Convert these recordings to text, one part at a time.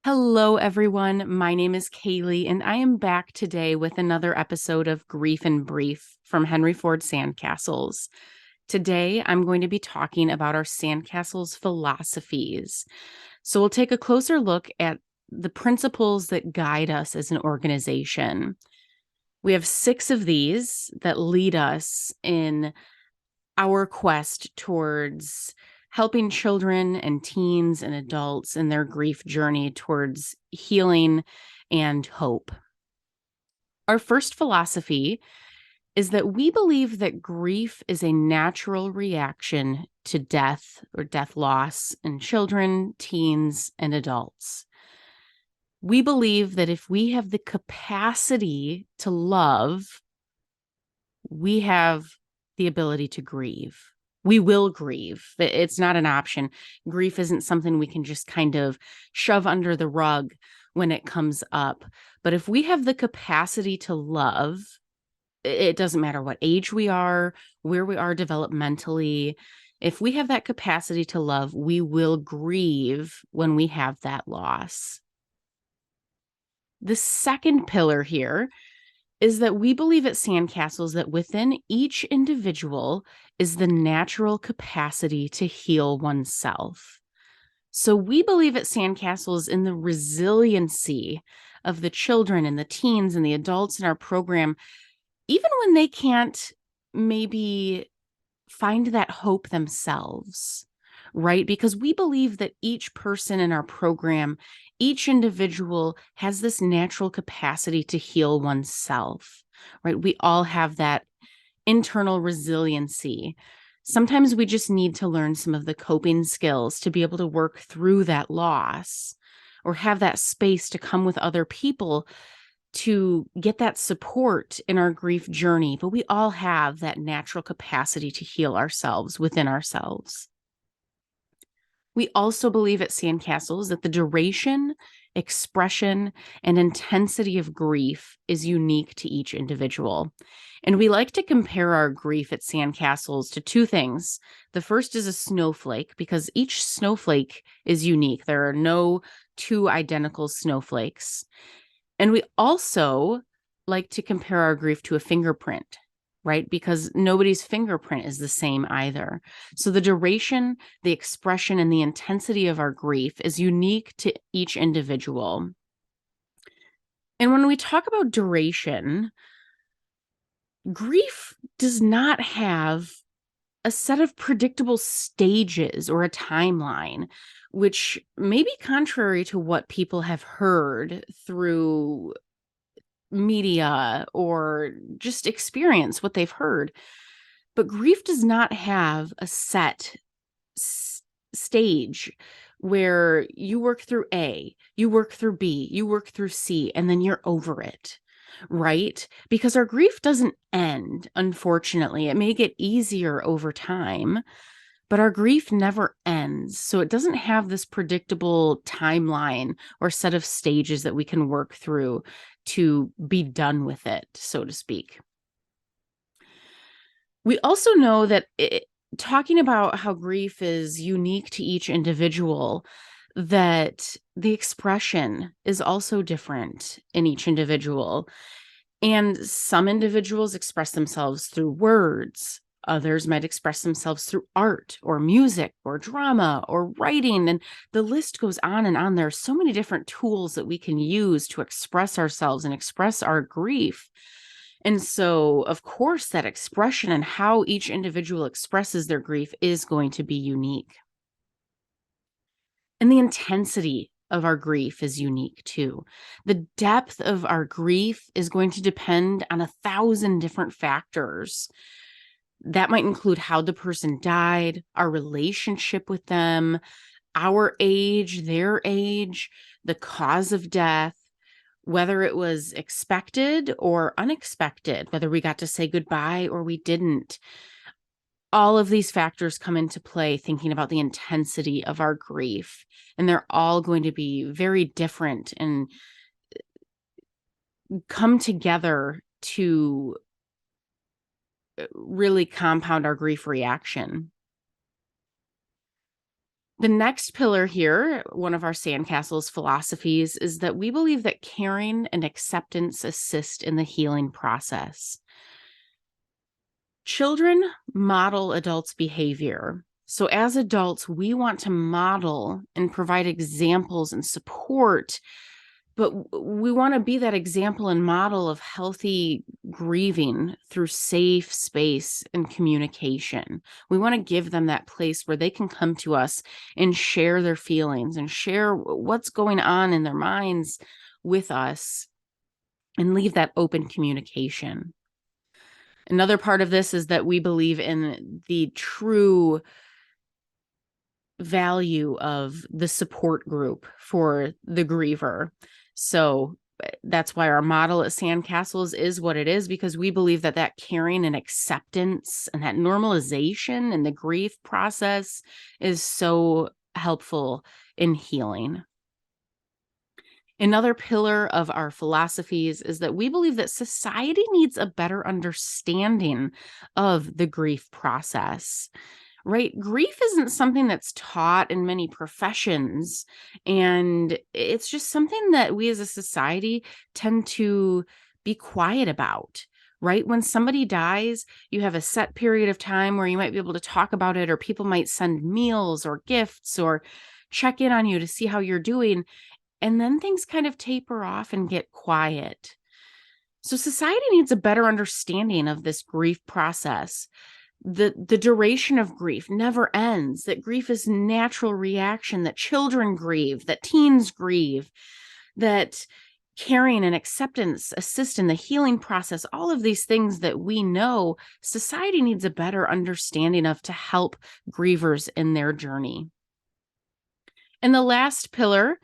Hello, everyone. My name is Kailey, and I am back today with another episode of Grief in Brief from Henry Ford SandCastles. Today, I'm going to be talking about our SandCastles philosophies. So, we'll take a closer look at the principles that guide us as an organization. We have 6 of these that lead us in our quest towards helping children and teens and adults in their grief journey towards healing and hope. Our first philosophy is that we believe that grief is a natural reaction to death or death loss in children, teens, and adults. We believe that if we have the capacity to love, we have the ability to grieve. We will grieve. It's not an option. Grief isn't something we can just kind of shove under the rug when it comes up. But if we have the capacity to love, it doesn't matter what age we are, where we are developmentally. If we have that capacity to love, we will grieve when we have that loss. The second pillar here is that we believe at SandCastles that within each individual is the natural capacity to heal oneself. So we believe at SandCastles in the resiliency of the children and the teens and the adults in our program, even when they can't maybe find that hope themselves, right? Because we believe that each person in our program, each individual has this natural capacity to heal oneself, right? We all have that internal resiliency. Sometimes we just need to learn some of the coping skills to be able to work through that loss or have that space to come with other people to get that support in our grief journey. But we all have that natural capacity to heal ourselves within ourselves. We also believe at SandCastles that the duration, expression, and intensity of grief is unique to each individual. And we like to compare our grief at SandCastles to 2 things. The first is a snowflake, because each snowflake is unique. There are no 2 identical snowflakes. And we also like to compare our grief to a fingerprint, right? Because nobody's fingerprint is the same either. So the duration, the expression, and the intensity of our grief is unique to each individual. And when we talk about duration, grief does not have a set of predictable stages or a timeline, which may be contrary to what people have heard through media or just experience what they've heard. But grief does not have a set stage where you work through A, you work through B, you work through C, and then you're over it, right? Because our grief doesn't end, unfortunately. It may get easier over time, but our grief never ends. So it doesn't have this predictable timeline or set of stages that we can work through to be done with it, so to speak. We also know that talking about how grief is unique to each individual, that the expression is also different in each individual. And some individuals express themselves through words. Others might express themselves through art or music or drama or writing. And the list goes on and on. There are so many different tools that we can use to express ourselves and express our grief. And so, of course, that expression and how each individual expresses their grief is going to be unique. And the intensity of our grief is unique too. The depth of our grief is going to depend on 1,000 different factors. That might include how the person died, our relationship with them, our age, their age, the cause of death, whether it was expected or unexpected, whether we got to say goodbye or we didn't. All of these factors come into play thinking about the intensity of our grief, and they're all going to be very different and come together to really compound our grief reaction. The next pillar here, one of our SandCastles philosophies, is that we believe that caring and acceptance assist in the healing process. Children model adults' behavior. So as adults, we want to model and provide examples and support, but we want to be that example and model of healthy grieving through safe space and communication. We want to give them that place where they can come to us and share their feelings and share what's going on in their minds with us and leave that open communication. Another part of this is that we believe in the true value of the support group for the griever. So that's why our model at SandCastles is what it is, because we believe that that caring and acceptance and that normalization in the grief process is so helpful in healing. Another pillar of our philosophies is that we believe that society needs a better understanding of the grief process, right? Grief isn't something that's taught in many professions, and it's just something that we as a society tend to be quiet about. Right? When somebody dies, you have a set period of time where you might be able to talk about it, or people might send meals or gifts or check in on you to see how you're doing. And then things kind of taper off and get quiet. So society needs a better understanding of this grief process. The duration of grief never ends, that grief is natural reaction, that children grieve, that teens grieve, that caring and acceptance assist in the healing process. All of these things that we know society needs a better understanding of to help grievers in their journey. And the last pillar,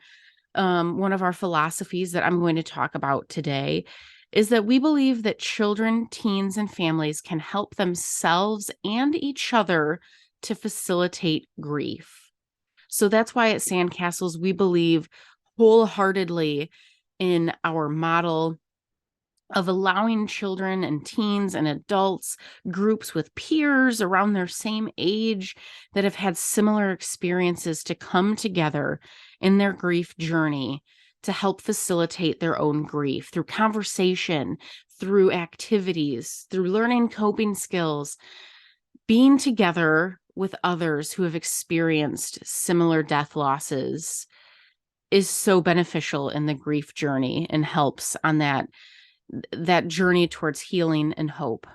one of our philosophies that I'm going to talk about today, is that we believe that children, teens, and families can help themselves and each other to facilitate grief. So that's why at SandCastles, we believe wholeheartedly in our model of allowing children and teens and adults, groups with peers around their same age that have had similar experiences, to come together in their grief journey to help facilitate their own grief through conversation, through activities, through learning coping skills. Being together with others who have experienced similar death losses is so beneficial in the grief journey and helps on that journey towards healing and hope.